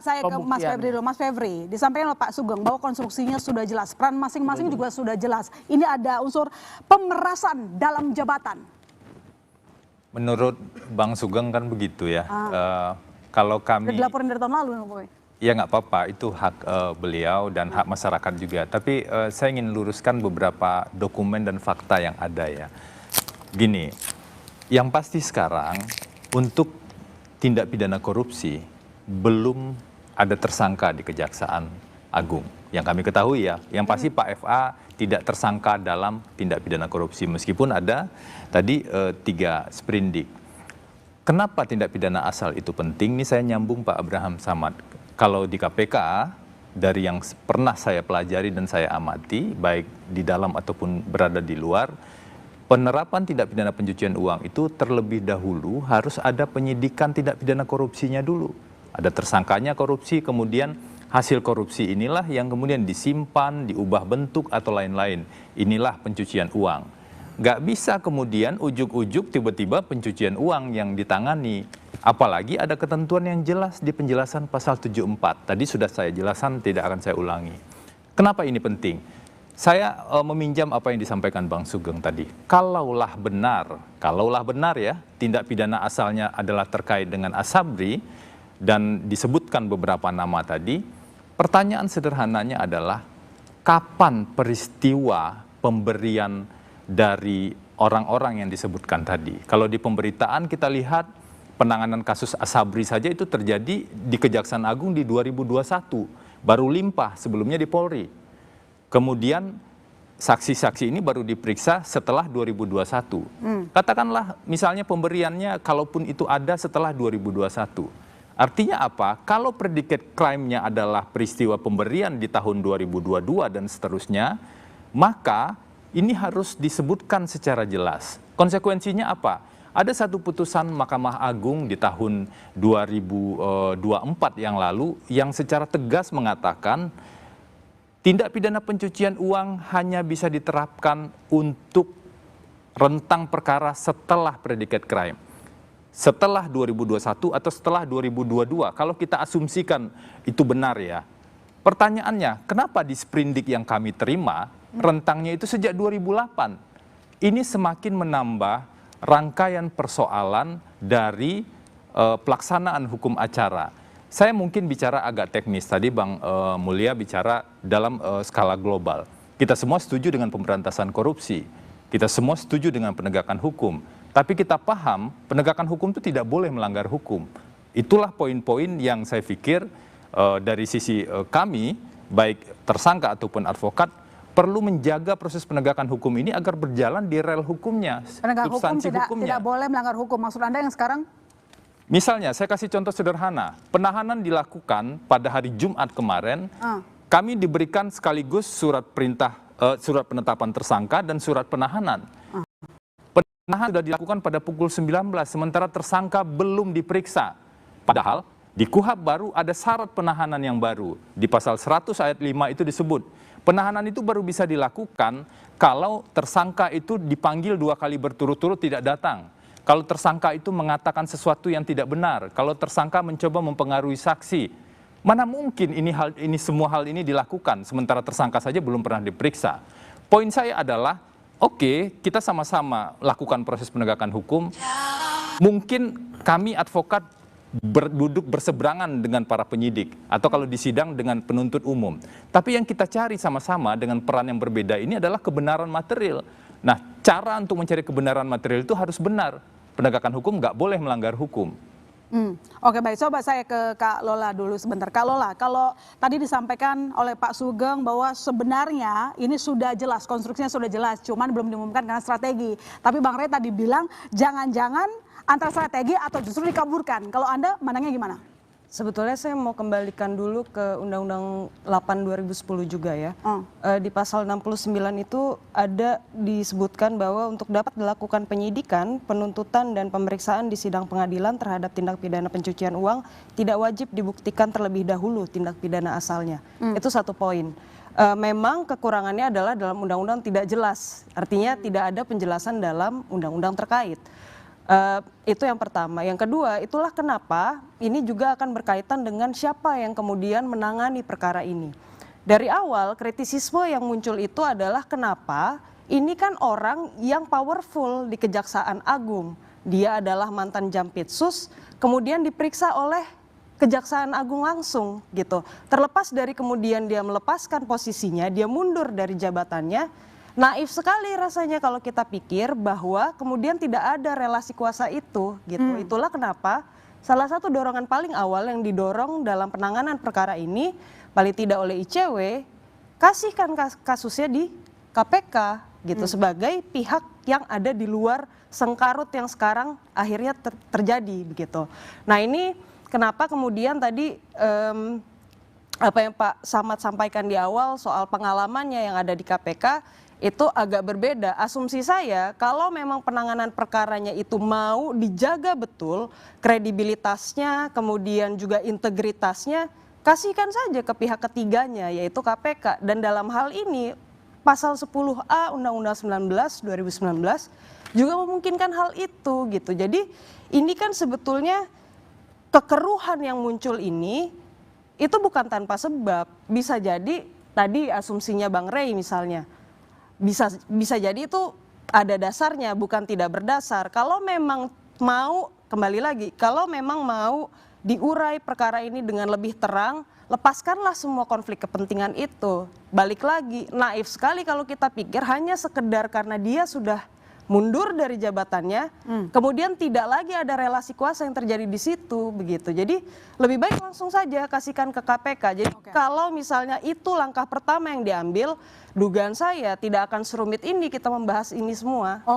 Saya ke Mas Febri dulu. Mas Febri, disampaikan oleh Pak Sugeng bahwa konstruksinya sudah jelas, peran masing-masing juga sudah jelas. Ini ada unsur pemerasan dalam jabatan. Menurut Bang Sugeng kan begitu ya. Kalau kami Sudah dilaporin dari tahun lalu, pokoknya. Ya nggak apa-apa, itu hak beliau dan hak masyarakat juga. Tapi saya ingin luruskan beberapa dokumen dan fakta yang ada ya. Gini, yang pasti sekarang untuk tindak pidana korupsi belum ada tersangka di Kejaksaan Agung. Yang kami ketahui ya, yang pasti Pak FA tidak tersangka dalam tindak pidana korupsi. Meskipun ada tadi 3 sprindik. Kenapa tindak pidana asal itu penting? Ini saya nyambung Pak Abraham Samad. Kalau di KPK, dari yang pernah saya pelajari dan saya amati, baik di dalam ataupun berada di luar, penerapan tindak pidana pencucian uang itu terlebih dahulu harus ada penyidikan tindak pidana korupsinya dulu. Ada tersangkanya korupsi, kemudian hasil korupsi inilah yang kemudian disimpan, diubah bentuk atau lain-lain. Inilah pencucian uang. Nggak bisa kemudian ujuk-ujuk tiba-tiba pencucian uang yang ditangani. Apalagi ada ketentuan yang jelas di penjelasan pasal 74. Tadi sudah saya jelaskan, tidak akan saya ulangi. Kenapa ini penting? Saya meminjam apa yang disampaikan Bang Sugeng tadi. Kalaulah benar ya, tindak pidana asalnya adalah terkait dengan Asabri, dan disebutkan beberapa nama tadi, pertanyaan sederhananya adalah kapan peristiwa pemberian dari orang-orang yang disebutkan tadi. Kalau di pemberitaan kita lihat penanganan kasus Asabri saja itu terjadi di Kejaksaan Agung di 2021, baru limpah sebelumnya di Polri. Kemudian saksi-saksi ini baru diperiksa setelah 2021. Katakanlah misalnya pemberiannya kalaupun itu ada setelah 2021. Artinya apa? Kalau predicate crime-nya adalah peristiwa pemberian di tahun 2022 dan seterusnya, maka ini harus disebutkan secara jelas. Konsekuensinya apa? Ada satu putusan Mahkamah Agung di tahun 2024 yang lalu yang secara tegas mengatakan tindak pidana pencucian uang hanya bisa diterapkan untuk rentang perkara setelah predicate crime. Setelah 2021 atau setelah 2022, kalau kita asumsikan itu benar ya. Pertanyaannya, kenapa di sprindik yang kami terima, rentangnya itu sejak 2008? Ini semakin menambah rangkaian persoalan dari pelaksanaan hukum acara. Saya mungkin bicara agak teknis, tadi Bang Mulya bicara dalam skala global. Kita semua setuju dengan pemberantasan korupsi, kita semua setuju dengan penegakan hukum. Tapi kita paham penegakan hukum itu tidak boleh melanggar hukum. Itulah poin-poin yang saya pikir dari sisi kami, baik tersangka ataupun advokat, perlu menjaga proses penegakan hukum ini agar berjalan di rel hukumnya, substansi hukumnya. Tidak boleh melanggar hukum. Maksud Anda yang sekarang? Misalnya, saya kasih contoh sederhana. Penahanan dilakukan pada hari Jumat kemarin. Kami diberikan sekaligus surat perintah, surat penetapan tersangka dan surat penahanan. Penahanan sudah dilakukan pada pukul 19, sementara tersangka belum diperiksa. Padahal di KUHP baru ada syarat penahanan yang baru. Di pasal 100 ayat 5 itu disebut, penahanan itu baru bisa dilakukan kalau tersangka itu dipanggil 2 kali berturut-turut tidak datang. Kalau tersangka itu mengatakan sesuatu yang tidak benar, kalau tersangka mencoba mempengaruhi saksi. Mana mungkin semua hal ini dilakukan, sementara tersangka saja belum pernah diperiksa. Poin saya adalah, oke, kita sama-sama lakukan proses penegakan hukum. Mungkin kami advokat duduk berseberangan dengan para penyidik, atau kalau di sidang dengan penuntut umum. Tapi yang kita cari sama-sama dengan peran yang berbeda ini adalah kebenaran material. Nah, cara untuk mencari kebenaran material itu harus benar. Penegakan hukum nggak boleh melanggar hukum. Oke, baik, coba saya ke Kak Lola dulu sebentar. Kak Lola, kalau tadi disampaikan oleh Pak Sugeng bahwa sebenarnya ini sudah jelas, konstruksinya sudah jelas, cuman belum diumumkan karena strategi. Tapi Bang Rey tadi bilang jangan-jangan antara strategi atau justru dikaburkan. Kalau Anda mandangnya gimana? Sebetulnya saya mau kembalikan dulu ke Undang-Undang 8 2010 juga ya. Di pasal 69 itu ada disebutkan bahwa untuk dapat dilakukan penyidikan, penuntutan dan pemeriksaan di sidang pengadilan terhadap tindak pidana pencucian uang tidak wajib dibuktikan terlebih dahulu tindak pidana asalnya. Itu satu poin. Memang kekurangannya adalah dalam undang-undang tidak jelas. Artinya tidak ada penjelasan dalam undang-undang terkait. Itu yang pertama. Yang kedua, itulah kenapa ini juga akan berkaitan dengan siapa yang kemudian menangani perkara ini. Dari awal kritisisme yang muncul itu adalah kenapa ini kan orang yang powerful di Kejaksaan Agung. Dia adalah mantan Jampitsus, kemudian diperiksa oleh Kejaksaan Agung langsung gitu. Terlepas dari kemudian dia melepaskan posisinya, dia mundur dari jabatannya. Naif sekali rasanya kalau kita pikir bahwa kemudian tidak ada relasi kuasa itu gitu. Itulah kenapa salah satu dorongan paling awal yang didorong dalam penanganan perkara ini paling tidak oleh ICW, kasihkan kasusnya di KPK gitu sebagai pihak yang ada di luar sengkarut yang sekarang akhirnya terjadi begitu. Nah, ini kenapa kemudian tadi apa yang Pak Samad sampaikan di awal soal pengalamannya yang ada di KPK itu agak berbeda. Asumsi saya kalau memang penanganan perkaranya itu mau dijaga betul kredibilitasnya, kemudian juga integritasnya, kasihkan saja ke pihak ketiganya yaitu KPK. Dan dalam hal ini pasal 10A Undang-Undang 2019 juga memungkinkan hal itu gitu. Jadi ini kan sebetulnya kekeruhan yang muncul ini itu bukan tanpa sebab. Bisa jadi tadi asumsinya Bang Rey misalnya, bisa jadi itu ada dasarnya, bukan tidak berdasar. Kalau memang mau, kembali lagi, kalau memang mau diurai perkara ini dengan lebih terang, lepaskanlah semua konflik kepentingan itu. Balik lagi, naif sekali kalau kita pikir hanya sekedar karena dia sudah mundur dari jabatannya, kemudian tidak lagi ada relasi kuasa yang terjadi di situ begitu. Jadi lebih baik langsung saja kasihkan ke KPK. Jadi kalau misalnya itu langkah pertama yang diambil, dugaan saya tidak akan serumit ini kita membahas ini semua.